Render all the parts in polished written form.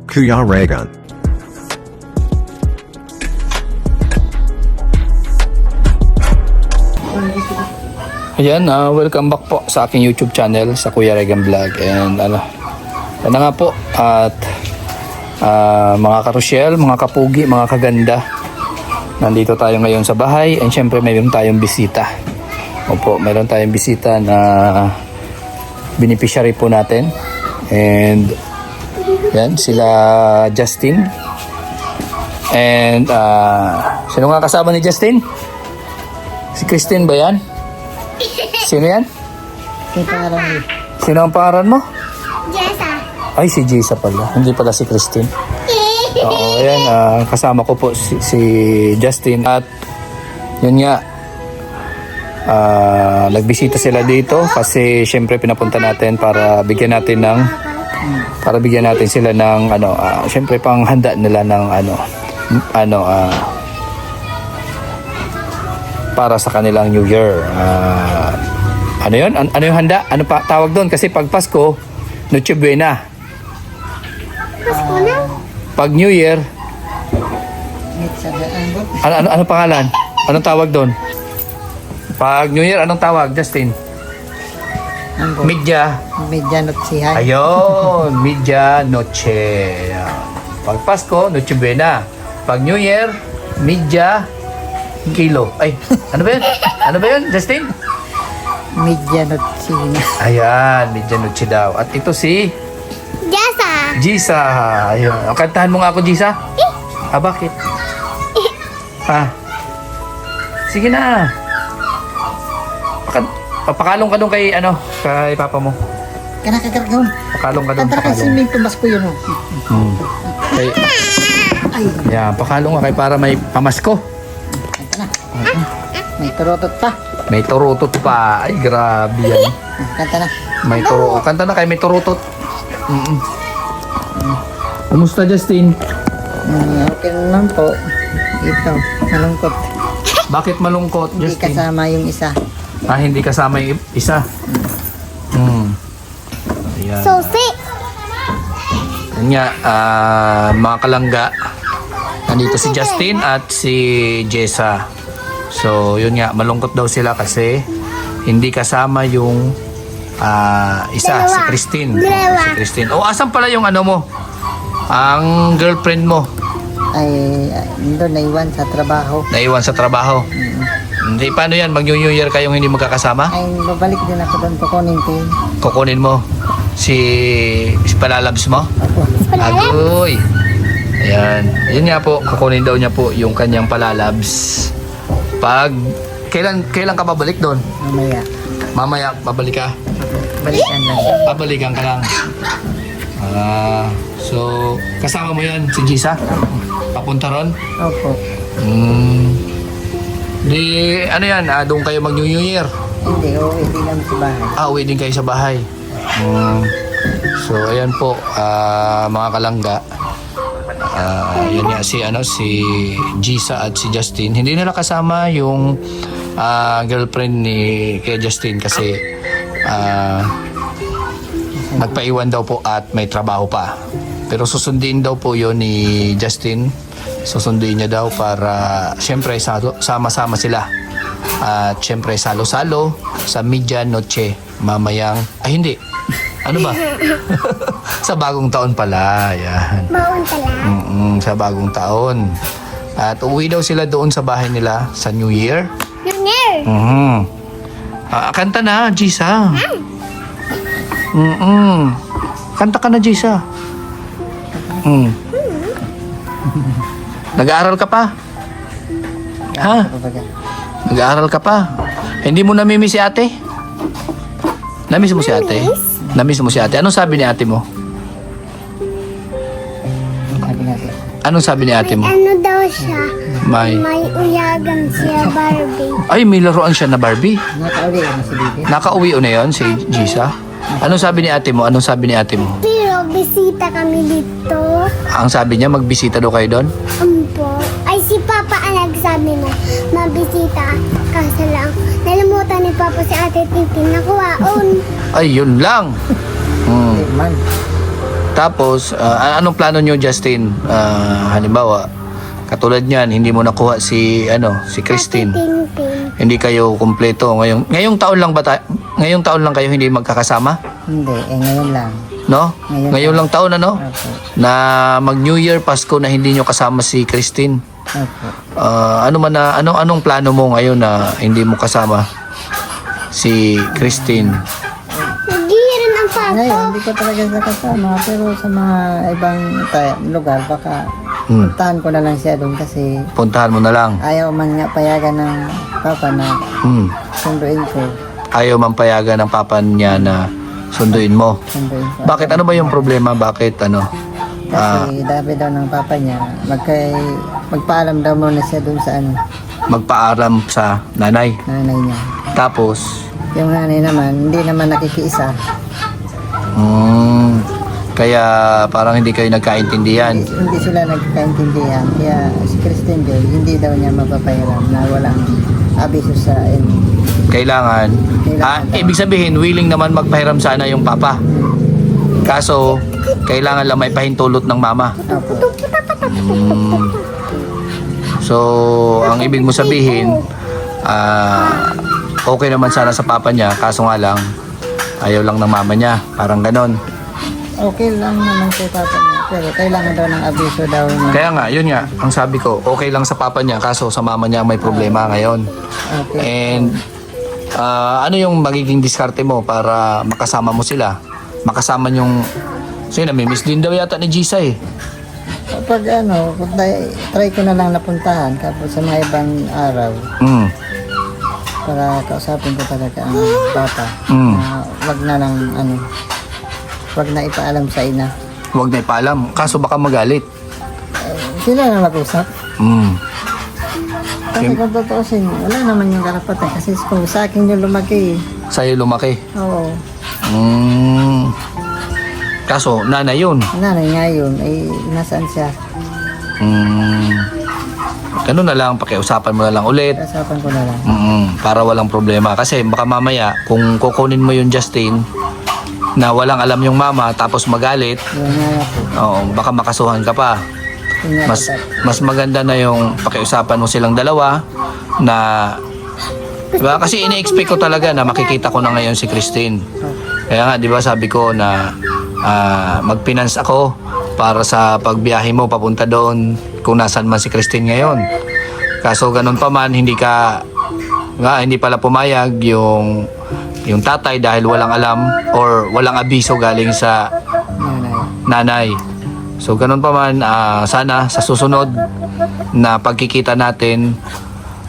Kuya Regan. Ayan, welcome back po sa aking YouTube channel, sa Kuya Regan Vlog. And ano na nga po, at mga karusyel, mga kapugi, mga kaganda, nandito tayo ngayon sa bahay. And syempre mayroon tayong bisita. Opo, mayroon tayong bisita na beneficiary po natin. And yan, sila Justin. And sino nga kasama ni Justin? Si Christine ba yan? Sino yan? Sino ang pangalan mo? Jessa. Ay, si Jessa pala. Hindi pala si Christine. Oo, ayan. Kasama ko po si Justin. At yun nga, nagbisita sila dito kasi syempre pinapunta natin para bigyan natin sila ng syempre panghanda nila ng para sa kanilang New Year. Ano yun? Ano yung handa? Ano pa tawag doon? Kasi pag Pasko, Noche Buena. Pasko na. Pag New Year, ano pangalan? Anong tawag doon? Pag New Year, anong tawag, Justin? Midya. Midya Notsihan. Ayun, Midya Noche. Pag Pasko, Noche Buena. Pag New Year, Midya Kilo. Ay, ano ba yun? Ano ba yun, Justin? Midya Notsihan. Ayan, Midya Noche daw. At ito si Jessa. Jisa. Ayun. Kantahan mo nga ako, Jisa. Bakit? Sige na. Pakalong ka doon kay papa mo. Kanakakaragaw. Pakalong ka doon. Tantara kasi may tumasko yun. Kay, Ay, yeah, pakalong ka kay para may pamasko. kanta na. May turotot pa. May turutot pa. Ay, grabe yan. Kanta na. May turutot. Kanta na kay may turutot. Kumusta, Justin? Okay naman po. Ito, malungkot. Bakit malungkot, Hindi Justin? kasama yung isa. Hindi kasama yung isa. Ayan. Susi. Yun nga, mga kalangga, nandito si Justin at si Jessa. So, yun nga, malungkot daw sila kasi hindi kasama yung isa, si Christine. Dalawa. Si Christine. Asan pala yung ano mo? Ang girlfriend mo? Ay, doon naiwan sa trabaho. Naiwan sa trabaho. Hindi, paano yan? Mag-New Year kayong hindi magkakasama? Ay, babalik din ako doon. Kukunin ko yun. Kukunin mo si Palalabs mo? Ako. Agoy. Ayan. Yun nga po, kukunin daw niya po yung kanyang Palalabs. Pag, kailan ka babalik doon? Mamaya. Mamaya, babalik ka? Balikan lang. Babalikan ka lang. So, kasama mo yan, si Jisa? Papunta ron? Opo. Di, ano yan, doon kayo mag-New Year? Hindi, uwi din lang sa bahay. Uwi din kayo sa bahay. So, ayan po, mga kalangga. Yan nga, si Jisa at si Justin. Hindi nila kasama yung girlfriend ni kay Justin kasi nagpaiwan daw po at may trabaho pa. Pero susundin daw po yon ni Justin. Susundin niya daw para syempre sama-sama sila. At syempre salo-salo sa Midya Noche mamayang hindi. Ano ba? Sa bagong taon pala. Yan. Baon pala. Sa bagong taon. At uwi daw sila doon sa bahay nila sa New Year. Junior. Kanta na, Jisa. Kanta ka na, Jisa. Nag-aaral ka pa? Ha? Nag-aaral ka pa? Hindi mo namimiss si ate? Namiss mo si ate? Namiss mo si ate? Anong sabi ni ate mo? Sabi natin. Anong sabi ni ate mo? Ano daw siya? May Uyagan siya, Barbie. Ay, may laruan siya na Barbie. Nakauwi na si Bibi. Nakauwi na yon si Jisa. Anong sabi ni ate mo? Anong sabi ni ate mo? Pero bisita kami dito. Ang sabi niya, magbisita daw kayo doon? Po. Ay, si Papa ang nagsabi na mabisita. Kaso lang, nalimutan ni Papa si Ate Titi na kuwaon. Ay, yun lang. Hindi man. Tapos, anong plano nyo, Justin? Halimbawa, katulad niyan, hindi mo nakuha si Christine. Tintin. Hindi kayo kumpleto. Ngayong taon lang ngayong taon lang kayo hindi magkakasama? Hindi, ngayon lang. No? Ngayon lang taon, ano? Opo. Na mag New Year, Pasko na hindi nyo kasama si Christine. Opo. Anong plano mo ngayon na hindi mo kasama si Christine? Nagihiran ang papa. Ngayon, hindi ko talaga siya kasama. Pero sa mga ibang lugar, baka puntahan ko na lang siya doon kasi Puntahan mo na lang. ayaw man nga payagan ng papa na sunduin ko. Ayaw man payagan ng papa niya na sunduin mo. Sunduin ko. Bakit? Ano ba yung problema? Bakit? Kasi dapat daw ng papa niya, magpaalam daw muna siya doon sa Magpaaram sa nanay. nanay niya. Tapos, Yung nanay naman, hindi naman nakikiisa. kaya parang hindi kayo nagkaintindihan. Hindi sila nagkakaintindihan. Kaya si Christine Joy, hindi daw niya mapapahiram na walang abiso sa Kailangan. Ibig sabihin, willing naman magpahiram sana yung papa. Kaso, kailangan lang may pahintulot ng mama. Opo. So, ang ibig mo sabihin, okay naman sana sa papa niya, kaso nga lang, ayaw lang ng mama niya. Parang ganon. Okay lang naman kay papa niya. Pero kailangan daw ng abiso daw na. Kaya nga, yun nga, ang sabi ko, okay lang sa papa niya, kaso sa mama niya may problema ngayon. Okay. And, ano yung magiging diskarte mo para makasama mo sila? Makasama yung... So yun, namimiss din daw yata ni Gisa eh. Kapag try ko na lang napuntahan kapag sa mga ibang araw para kausapin ko talaga ang papa. Wag na lang wag na ipaalam sa ina. Huwag na ipaalam, kaso baka magalit. Sila na mag-usap. Kasi Yung- kung tutuusin, wala naman yung karapatan kasi kung sa akin yung lumaki. Sa'yo lumaki. Oo. Kaso, nanay yun. Nanay nga yun, nasaan siya? Ganun na lang, pakiusapan mo na lang ulit. Kasapan ko na lang. Para walang problema. Kasi baka mamaya, kung kukunin mo yung Justin, na walang alam yung mama, tapos magalit, Yun nga po. baka makasuhan ka pa. Yun nga Mas, po. mas maganda na yung pakiusapan mo silang dalawa na... Diba? Kasi ini-expect ko talaga na makikita ko na ngayon si Christine. Kaya nga, di ba sabi ko na mag-finance ako para sa pagbiyahe mo papunta doon kung nasan man si Christine ngayon. Kaso ganun pa man, hindi pala pumayag yung tatay dahil walang alam or walang abiso galing sa nanay. So ganun pa man, sana sa susunod na pagkikita natin,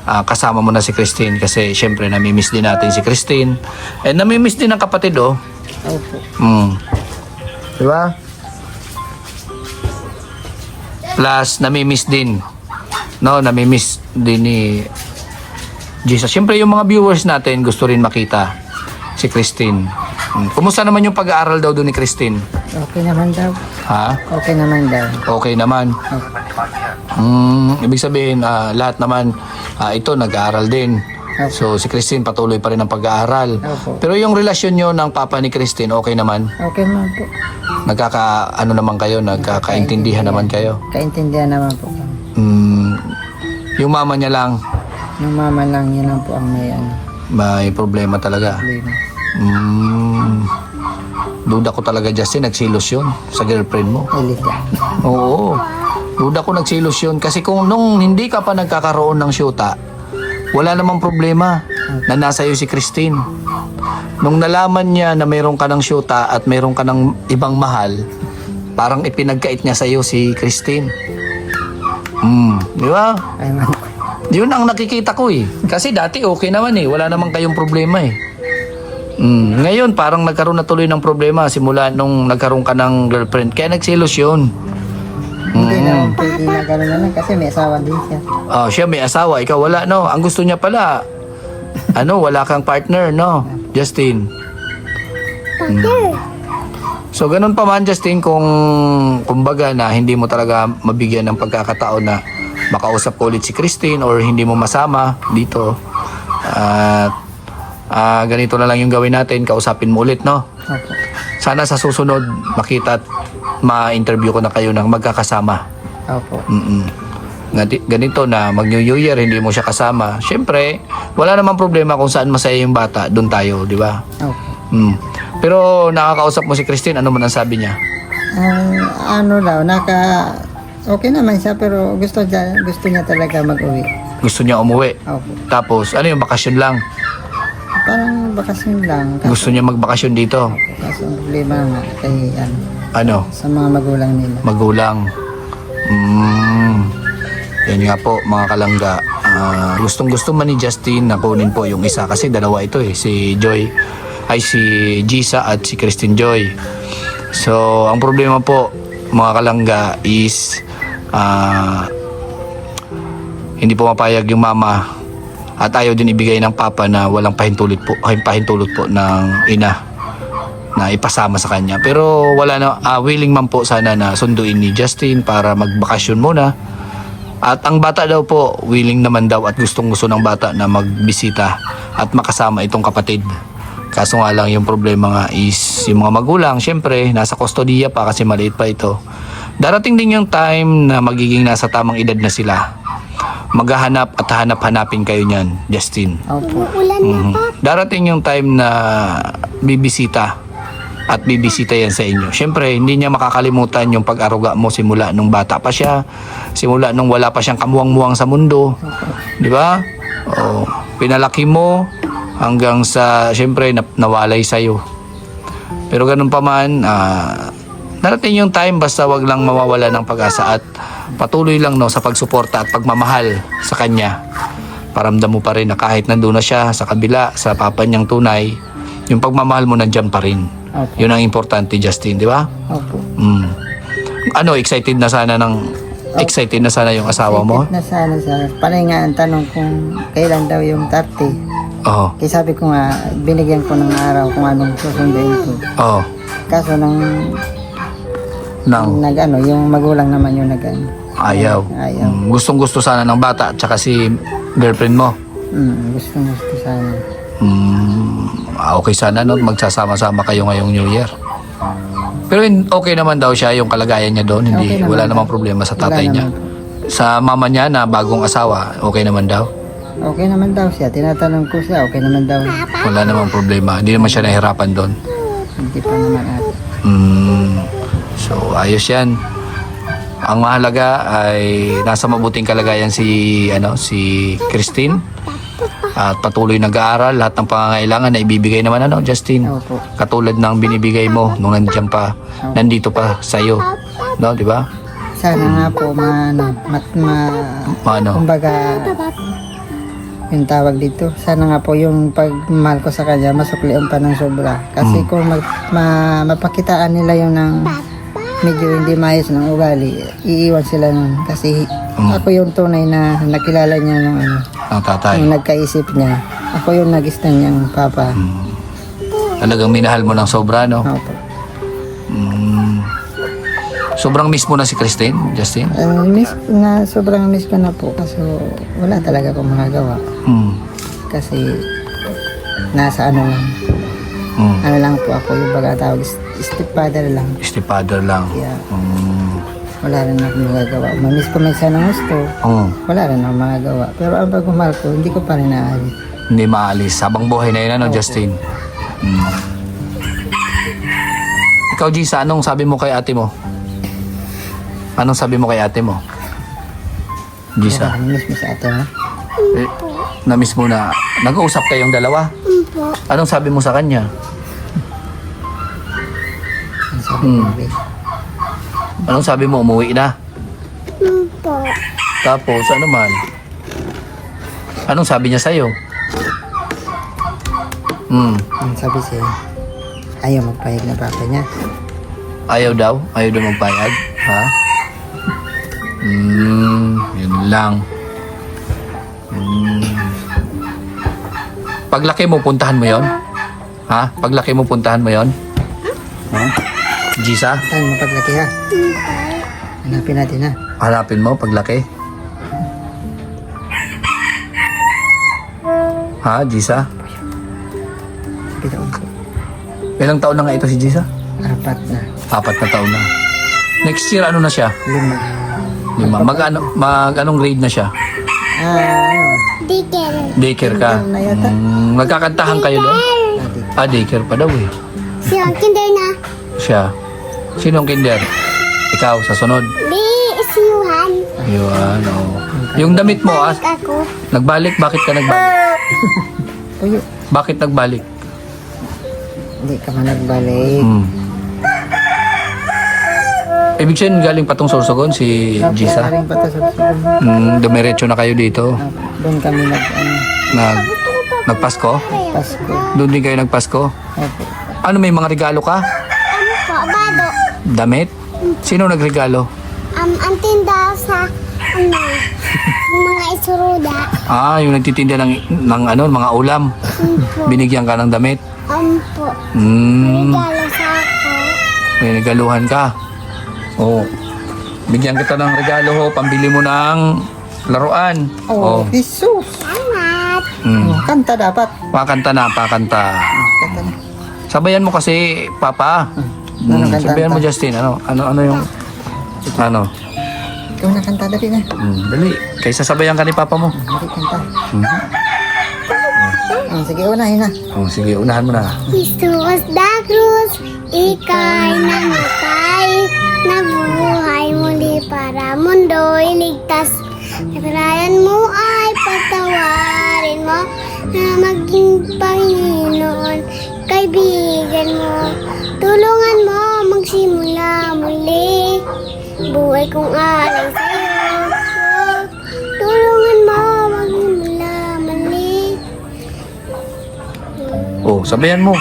kasama mo na si Christine kasi syempre namimiss din natin si Christine. And namimiss din ang kapatid Opo. Diba? Plus, namimiss din. No, namimiss din ni Jesus. Siyempre, yung mga viewers natin gusto rin makita si Christine. Kumusta naman yung pag-aaral daw doon ni Christine? Okay naman daw. Ha? Okay naman daw. Okay naman. Ibig sabihin, lahat naman ito nag-aaral din. So, si Christine patuloy pa rin ang pag-aaral. Opo. Pero yung relasyon nyo ng papa ni Christine, okay naman? Okay naman po. Nagkakaintindihan naman kayo? Kaintindihan naman po. Yung mama niya lang, Nung mama lang, yun lang po ang may problema talaga. problema. Duda ko talaga, Justin, nagsilos yun sa girlfriend mo. Elisa. Oo. Duda ko nagsilos yun. Kasi kung nung hindi ka pa nagkakaroon ng syuta, wala namang problema na nasa iyo si Christine. Nung nalaman niya na mayroon ka ng syuta at mayroon ka ng ibang mahal, parang ipinagkait niya sa iyo si Christine. Di ba? Ay man. Yun ang nakikita ko eh. Kasi dati okay naman eh. Wala namang kayong problema eh. Ngayon parang nagkaroon na tuloy ng problema simula nung nagkaroon ka ng girlfriend. Kaya nagsilos yun. Hindi naman pwede na gano'n na lang kasi may asawa din siya. Siya may asawa, ikaw wala, no? Ang gusto niya pala, wala kang partner, no? Justin. So, ganun pa man, Justin, kung kumbaga na hindi mo talaga mabigyan ng pagkakataon na makausap ko ulit si Christine or hindi mo masama dito. At ganito na lang yung gawin natin, kausapin mo ulit, no? Opo. Sana sa susunod makita at ma-interview ko na kayo ng magkakasama. Opo. Ganito na mag New Year hindi mo siya kasama. Siyempre, wala namang problema kung saan masaya yung bata, doon tayo, di ba? Opo. Pero nakakausap mo si Christine, ano man ang sabi niya? Ano daw, okay naman siya pero gusto niya talaga mag-uwi. Gusto niya umuwi. Opo. Tapos, ano yung bakasyon lang? Parang bakasyon lang. Gusto niya magbakasyon dito. Kaso ang problema nga kay Ano? sa mga magulang nila. Magulang. Yan nga po mga kalangga. Gustong gusto man ni Justin na kunin po yung isa kasi dalawa ito si Joy ay si Gisa at si Christine Joy. So ang problema po mga kalangga is hindi po mapayag yung mama at ayaw din ibigay ng papa na walang pahintulot po ng ina na ipasama sa kanya. Pero wala na, willing man po sana na sunduin ni Justin para magbakasyon muna. At ang bata daw po, willing naman daw at gustong-gusto ng bata na magbisita at makasama itong kapatid. Kaso nga lang yung problema nga is yung mga magulang, syempre, nasa kustodiya pa kasi maliit pa ito. Darating din yung time na magiging nasa tamang edad na sila. Maghahanap at hanap-hanapin kayo niyan, Justin. Opo. Ulan na pa. Darating yung time na bibisita at bibisita yan sa inyo. Siyempre, hindi niya makakalimutan yung pag-aruga mo simula nung bata pa siya, simula nung wala pa siyang kamuwang-muwang sa mundo. Di ba? O, pinalaki mo hanggang sa, siyempre, nawalay sa'yo. Pero ganun pa man, darating yung time basta wag lang mawawala ng pag-asa at patuloy lang sa pagsuporta at pagmamahal sa kanya. Paramdam mo pa rin na kahit nandun na siya sa kabila, sa papa niyang tunay, yung pagmamahal mo nandyan pa rin. Opo. Yun ang importante, Justin, di ba? Opo. Excited na sana yung asawa mo? Na sana sa panay nga ang tanong kung kailan daw yung 30. Oo. Kaya sabi ko nga, binigyan ko ng araw kung anong susunduin ko. Oo. Kaso nang yung magulang naman yung Ayaw. Ayaw. Gustong-gusto sana ng bata at saka si girlfriend mo. Gusto sana. Okay sana magsasama-sama kayo ngayong New Year. Pero okay naman daw siya yung kalagayan niya doon. Hindi, Okay naman wala daw. namang problema sa tatay Wala niya. naman. Sa mama niya na bagong asawa, okay naman daw. Okay naman daw siya. Tinatanong ko siya, okay naman daw. Wala namang problema. Hindi naman siya nahihirapan doon. Hindi pa naman ata. So, ayos yan. Ang mahalaga ay nasa mabuting kalagayan si Christine. At patuloy nag-aaral. Lahat ng pangangailangan na ibibigay naman, Justin. Opo. Katulad ng binibigay mo nung nandito pa sa'yo. No, di ba? Sana nga po kumbaga, yung tawag dito, sana nga po yung pagmahal ko sa kanya, masuklian pa ng sobra. Kasi kung mapakitaan nila yung ng medyo hindi maayos ng ugali, iiwan sila nun. Kasi ako yung tunay na nakilala niya nung Ang tatay. nung nagkaisip niya. Ako yung nag-stand niyang papa. Talagang minahal mo ng sobra, no? Opo. Sobrang miss mo na si Christine, Justin? Sobrang miss ko na po. Kaso wala talaga akong magagawa. Kasi nasa ano lang po ako, yung baga tawag, stepfather lang. Stepfather lang. Kaya wala rin akong magagawa. Mamiss ko may sana gusto, wala rin akong magagawa. Pero ang pagmamahal ko, hindi ko pa rin naalis. Hindi maalis. Habang buhay na yun, Justin? Ikaw, Gisa, anong sabi mo kay ate mo? Anong sabi mo kay ate mo? Gisa, Miss mo sa ate mo? na-miss mo na. Nag-uusap kayong dalawa? Po. Anong sabi mo sa kanya? Ang sabi ko, babe. Anong sabi mo? Umuwi na? Po. Tapos, ano man? Anong sabi niya sa'yo? Ang sabi siya, ayaw magpahig na papa niya. Ayaw daw? Ayaw daw magpayag? Ha? Yun lang. Paglaki mo, puntahan mo yon? Ha? Paglaki mo, puntahan mo yon? Ha? Gisa? Saan mo paglaki ha? Hanapin natin ha. Hanapin mo paglaki? Ha, Gisa? Bitaon ko. Ilang taon na nga ito si Jisa? 4 na. 4 na taon na. Next year, ano na siya? 5. 5. Anong grade na siya? Dikir. Daycare ka? Kinder na yata. Nagkakantahan kayo doon? Daycare pa daw eh. Siya, kinder na. Siya. Sinong kinder? Ikaw, sa sunod. Di, isiyuhan. Yun, oh. Yung damit mo, Ako. nagbalik? Bakit ka nagbalik? Puyo. Bakit nagbalik? Hindi ka man nagbalik. Ibig sabihin, galing pa tong Sorsogon, si Jisa? Galing pa to sa susunod. Dumiretso na kayo dito? Doon kami Nagpasko? Pasko. Doon din kayo nagpasko? Opo. Ano, may mga regalo ka? Ano po, bado. Damit? Sino nagregalo? Ang tinda sa, mga isuruda. Yung nagtitinda ng mga ulam. Binigyan ka ng damit? Po, Hmm, regalo sa ako. may regaluhan ka. Oh. Bigyan kita ng regalo ho, pambili mo ng laruan. Oh, Jesus. Salamat. Kanta dapat. Pakanta na, pakanta. Kanta na. Sabayan mo kasi, Papa. Anong kanta? Sabayan mo, Justin. Ano yung... Ano? Ikaw na kanta dali na. Dali. Kaysa sabayan ka ni Papa mo. Dali kanta. Sige, unahin na. Sige, unahan mo na. Jesus da cruz, ika'y namatay, nabuhay muli para mundo'y ligtas. Katarayan mo ay patawarin mo na maging Panginoon, kaibigan mo. Tulungan mo magsimula muli, buhay kong alang sa'yo. Tulungan mo magsimula muli. Sabayan mo.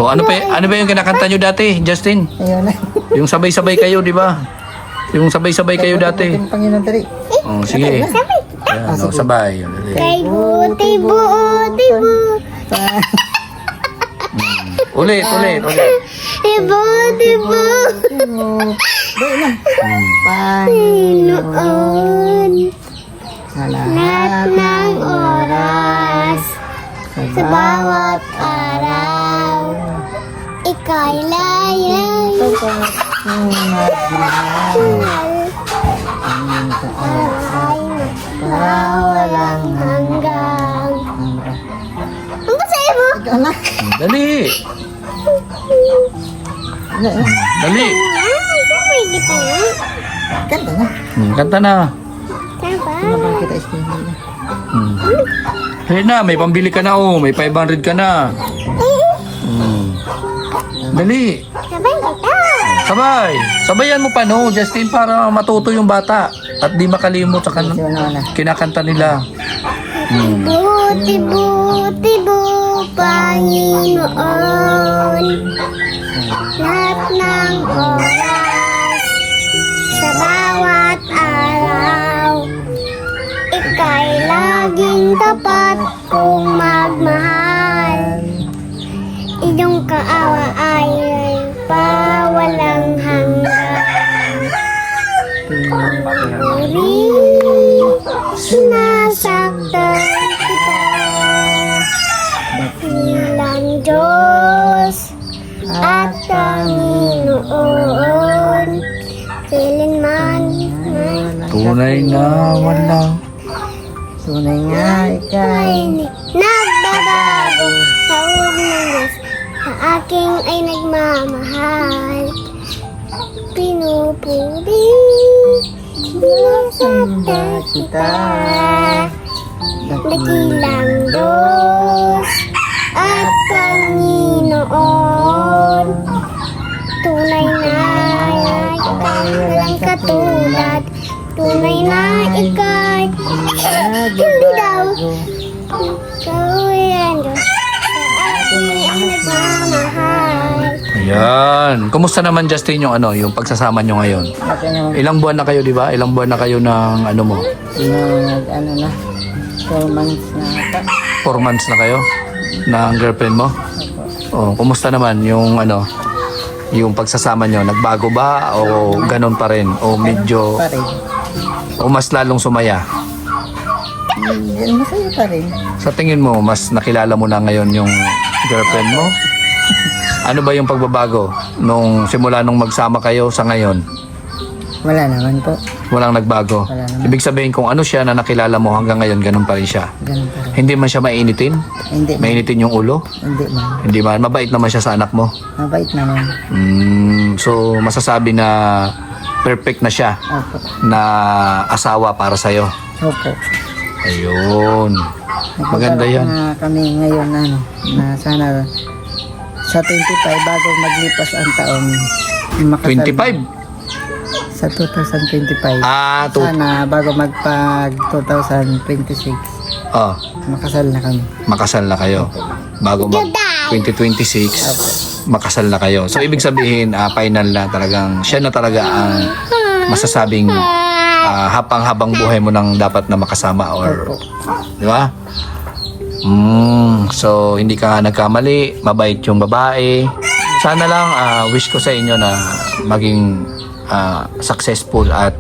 Ano ba yung kinakanta nyo dati, Justin? Ayun na. Yung sabay-sabay kayo, di ba? Yung sabay-sabay kayo dati. Yung Panginoon dali. Sige. Ayan, sabay. Dali. Kay buti buti bu. Ulit. Buti bu. Dali na. Panginoon. Sa Lahat ng oras. Sa bawat araw. Ika'y layang. Walang hanggang. Ang basaya mo? Ikaw na. Dali. Dali. Sabay kita na. Kanta na. Kanta na. Sabay. Nabang kita ispindi na. Hey na, may pambili ka na may 500 ka na. Dali. Sabay kita. Sabayan mo pa Justin, para matuto yung bata at di makalimot sa Sige, una na. kinakanta nila. Buti buti bu, Panginoon. Lahat ng oras. Sa bawat araw. Ika'y laging tapat kung magmahal. Iyong kaawa ay pawalang hanggan. Puri, sinasaktan kita. Bilang Diyos at Panginoon. Kailanman Tunay na walang. Tunay nga ikaw. nagbabago. Tawag ng Diyos sa aking ay nagmamahal. Pinupuri, sinasaktan kita. Dakilang Diyos at Panginoon. Tunay na ika'y walang katulad. Tunay na ika'y hindi daw. Ikaw yan Diyos sa aking ay nagmamahal. Ayan. Kumusta naman Justin yung pagsasama nyo ngayon? Ate naman. Ilang buwan na kayo, di ba? Ilang buwan na kayo ng mo? Ano na. 4 months na ata. 4 months na kayo ng girlfriend mo? Kumusta naman yung yung pagsasama nyo? Nagbago ba o ganon pa rin? O medyo Pa rin. o mas lalong sumaya? Masaya pa rin. Sa tingin mo, mas nakilala mo na ngayon yung Girlfriend mo? Ano ba yung pagbabago nung simula nung magsama kayo sa ngayon? Wala naman po. Walang nagbago. Wala naman. Ibig sabihin kung ano siya na nakilala mo hanggang ngayon, ganun pa rin siya. Ganun pa rin. Hindi man siya mainitin? Hindi man. Mainitin yung ulo? Hindi man. Hindi man. Mabait naman siya sa anak mo. Mabait naman. So, masasabi na perfect na siya Opo. na asawa para sa'yo. Opo. Ayun. Maganda yan. Na kami ngayon na sana sa 25 bago maglipas ang taon. makasal 25? Sa 2025. To, Sana bago magpag 2026 oh, makasal na kami. makasal na kayo. Bago mag 2026, makasal na kayo. So, ibig sabihin, final na talagang, siya na talaga ang masasabing habang buhay mo nang dapat na makasama or, Opo. di ba? So, hindi ka nagkamali, mabait yung babae. Sana lang, wish ko sa inyo na maging successful at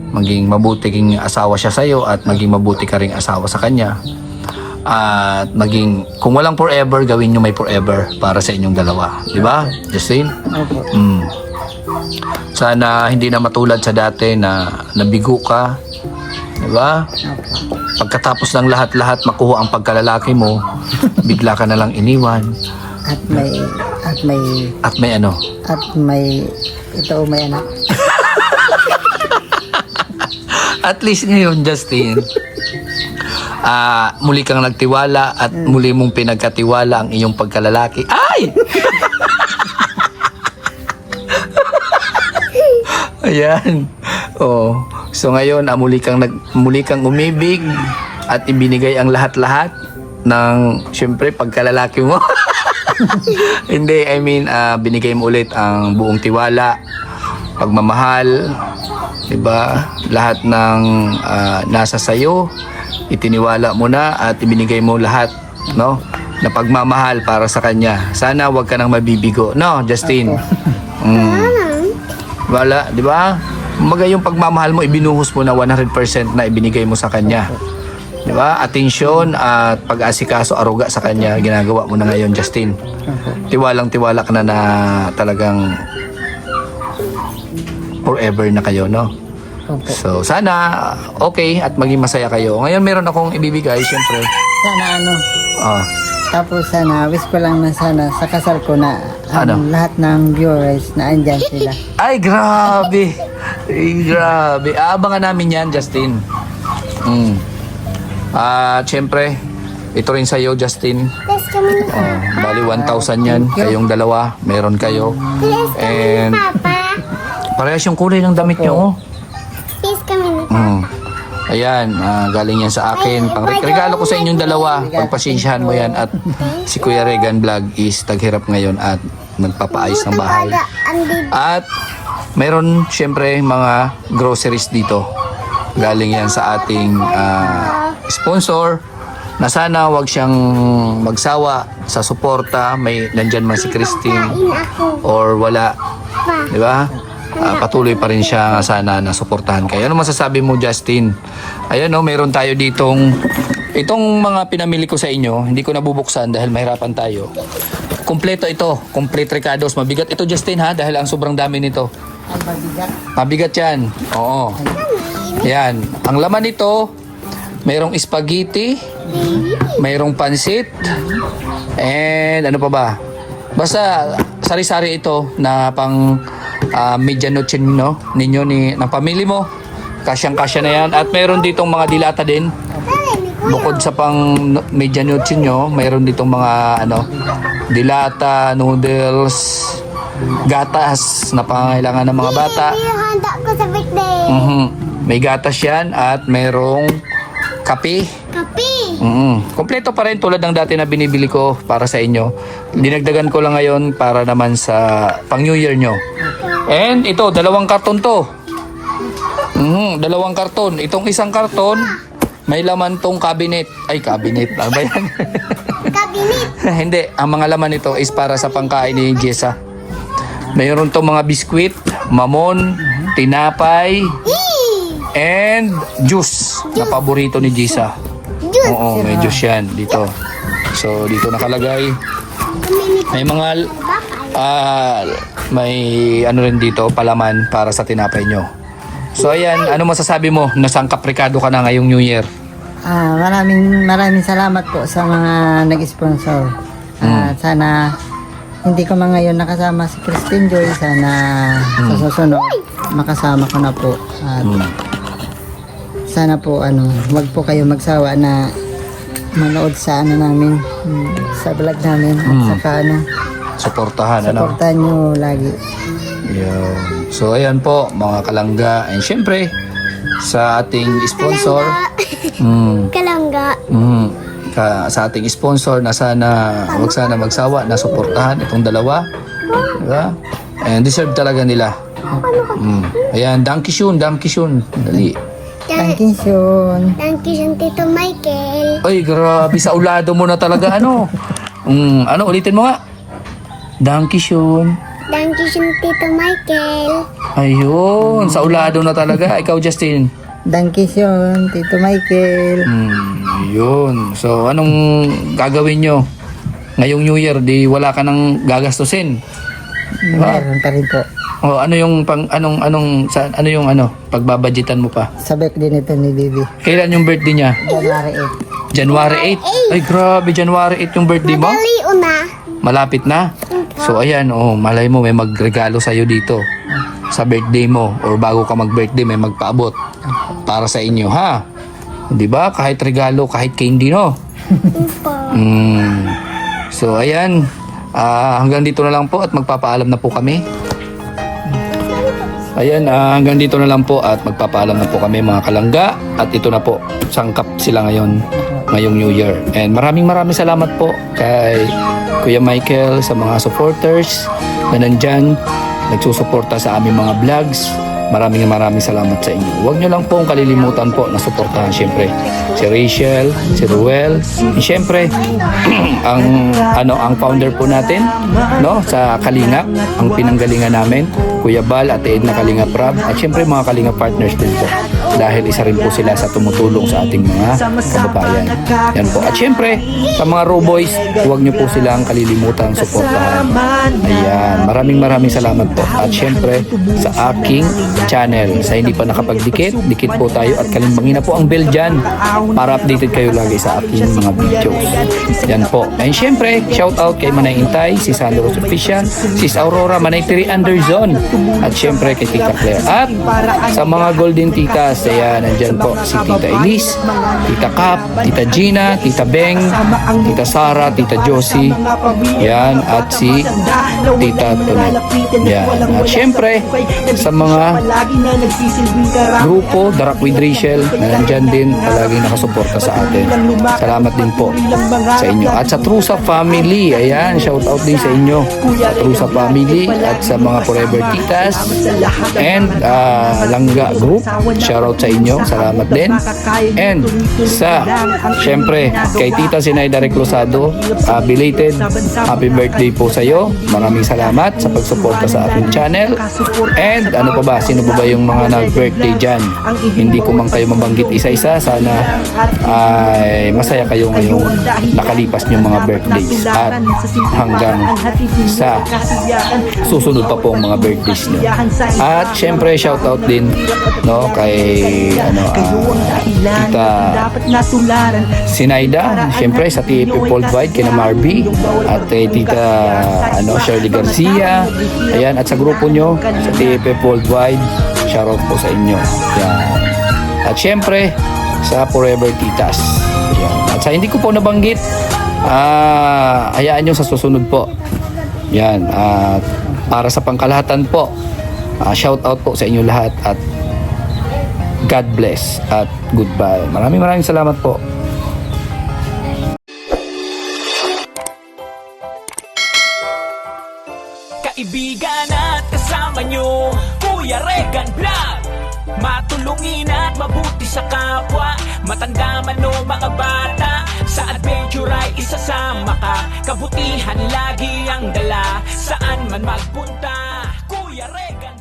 maging mabuting asawa siya sa'yo at maging mabuti ka ring asawa sa kanya. At maging, kung walang forever, gawin nyo may forever para sa inyong dalawa. Di ba, Justine? Opo. Sana hindi na matulad sa dati na nabigo ka. Di ba? Opo. Pagkatapos ng lahat-lahat makuha ang pagkalalaki mo, bigla ka na lang iniwan. At may At may ano? may anak. At least ngayon, Justin, muli kang nagtiwala at muli mong pinagkatiwala ang iyong pagkalalaki. Ay! Ayan. Oh. So ngayon, muli kang umibig at ibinigay ang lahat-lahat ng, syempre, pagkalalaki mo. Hindi, I mean, binigay mo ulit ang buong tiwala, pagmamahal, diba? Lahat ng nasa sayo, itiniwala mo na at ibinigay mo lahat, no? Na pagmamahal para sa kanya. Sana wag ka nang mabibigo, no, Justin? Wala, di ba? Kumbaga yung pagmamahal mo, ibinuhos mo na 100% na ibinigay mo sa kanya. Di ba? Atensyon at pag-asikaso, aruga sa kanya, ginagawa mo na ngayon, Justin. Tiwalang-tiwala ka na talagang forever na kayo, no? Opo. So, sana okay at maging masaya kayo. Ngayon, meron akong ibibigay, syempre. Sana tapos sana, wish ko lang na sana sa kasal ko na lahat ng viewers na andyan sila. Ay, grabe! Ay, grabe. Abangan namin yan, Justin. Syempre, ito rin sa'yo, Justin. Please kami na. Bali, 1,000 yan. Kayong dalawa, meron kayo. Please kami And na, Papa. parehas yung kulay ng damit nyo, oh. Please kami na. Ayan, galing yan sa akin. Regalo ko sa inyong dalawa. Pagpasensyahan mo yan. At si Kuya Regan Vlog is taghirap ngayon at nagpapaayos ng bahay. At mayroon syempre mga groceries dito. Galing yan sa ating sponsor na sana wag siyang magsawa sa suporta. May nandyan man si Christine Kain ako. or wala. Pa. Di ba? Patuloy pa rin siya sana na suportahan kayo. Ano masasabi mo, Justin? Ayan, no, meron tayo itong mga pinamili ko sa inyo, hindi ko nabubuksan dahil mahirapan tayo. Kompleto ito, complete Ricardo's. Mabigat ito, Justin, ha, dahil ang sobrang dami nito. Ang mabigat. Mabigat yan. Oo. Yan. Ang laman nito, mayroong spaghetti, mayroong pansit, and ano pa ba? Basta sari-sari ito na pang medianoche ninyo ng pamilya mo. Kasyang-kasya na yan. At mayroon ditong mga dilata din. Bukod sa pang medianoche nyo, mayroon ditong mga dilata, noodles, gatas na pangailangan ng mga bata. Yung handa ko sa birthday. May gatas yan at mayroong kape. Kapi. Kompleto pa rin tulad ng dati na binibili ko para sa inyo. Dinagdagan ko lang ngayon para naman sa pang New Year nyo. And ito, 2 karton to. 2 karton. Itong isang karton, may laman tong cabinet. Ay, cabinet. Ano ba yan? Kabinet. Hindi. Ang mga laman nito is para sa pangkain ni Jessa. Mayroon tong mga biskwit, mamon, tinapay, and juice na paborito ni Jessa. Oo, may juice yan dito. So, dito nakalagay. Kumili pa May mga bakal. may ano rin dito, palaman para sa tinapay nyo. So ayan, ano masasabi mo? Nasang kaprikado ka na ngayong New Year? Maraming salamat po sa mga nag-sponsor. Sana hindi ko man ngayon nakasama si Christine Joy. Sana sa susunod makasama ko na po. At sana po wag po kayo magsawa na manood sa namin, sa vlog namin. At saka Suportahan, supportahan nyo lagi. Yun. So ayan po mga kalangga, and syempre sa ating sponsor Kalangga. sa ating sponsor na wag sana magsawa na suportahan itong dalawa, diba? And deserve talaga nila. Ayan, dankeschön. Dali. Thank you, Sean. Thank you, Tito Michael. Ay, grabe, sa ulado mo na talaga ulitin mo nga. Dankeschön. Thank you, Tito Michael. Ayun, sa ulado na talaga. Ikaw, Justin. Thank you, Sean. Tito Michael. Yun. So, anong gagawin nyo? Ngayong New Year, di wala ka nang gagastusin. Meron pa rin po. O, ano yung pagbabudgetan mo pa? Sa birthday nito ni Bibi. Kailan yung birthday niya? January January 8. Ay, grabe, January 8 yung birthday mo? Dali una. Malapit na. So, ayan, malay mo, may magregalo sa'yo dito. Sa birthday mo, or bago ka mag-birthday, may magpaabot. Para sa inyo, ha? Di ba? Kahit regalo, kahit candy, no? So, ayan. Hanggang dito na lang po at magpapaalam na po kami. Ayan, hanggang dito na lang po at magpapaalam na po kami mga kalangga. At ito na po, sangkap sila ngayong New Year. And maraming salamat po kay Kuya Michael sa mga supporters na nandyan, nagsusuporta sa aming mga vlogs. Maraming salamat sa inyo. Huwag nyo lang pong kalilimutan po na suportahan siyempre si Rachel, si Ruel, and siyempre ang founder po natin, no, sa Kalingap, ang pinanggalingan namin, Kuya Bal at Edna Kalingap Rab, at siyempre mga Kalingap partners din po, dahil isa rin po sila sa tumutulong sa ating mga kababayan. Yan po. At siyempre sa mga Roboys, huwag nyo po silang kalilimutang suportahan. Ayan, maraming salamat po. At siyempre sa aking channel, sa hindi pa nakapagdikit, dikit po tayo at kalimbangin na po ang bell dyan para updated kayo lagi sa aking mga videos. Yan po. And syempre, shout out kay Manay Intay, si Sandro Official, Sis Aurora, Manay 3 Underzone, at syempre kay Tita Claire. At sa mga Golden Titas, ayan, nandyan po si Tita Elise, Tita Cap, Tita Gina, Tita Beng, Tita Sara, Tita Josie, yan, at si Tita Tonet. Yan. At syempre, sa mga grupo, Darak with Rachel, na nandyan din, palaging nakasuporta sa atin. Salamat din po sa inyo. At sa Trusa Family, ayan, shout out din sa inyo. Sa Trusa Family at sa mga Forever Titas and Langga Group, shout out sa inyo. Salamat din. And sa, syempre, kay Tita Sinaida Reclusado, belated happy birthday po sa iyo. Maraming salamat sa pagsuporta sa ating channel. And ano pa ba, sino ba yung mga nag-birthday dyan? Hindi ko man kayo mabanggit isa-isa. Sana ay masaya kayo ngayong nakalipas nyo mga birthdays at hanggang sa susunod pa po ang mga birthdays nyo. At syempre shoutout din, no, kay Tita Sinaida, syempre sa TFP Worldwide, kina Marby, at kay Tita Shirley Garcia, ayan, at sa grupo nyo sa TFP Worldwide, shoutout po sa inyo. Yan. At syempre sa Forever Titas. Yan. At sa hindi ko po nabanggit, hayaan nyo sa susunod po. Yan. At para sa pangkalahatan po, shoutout po sa inyo lahat at God bless at goodbye. Maraming salamat po. Kaibigan at kasama nyo, Kuya Regan Vlog. Matulungin at mabuti sa kapwa, matanda man o mga bata. Sa adventure ay isasama ka, kabutihan lagi ang dala. Saan man magpunta, Kuya Regan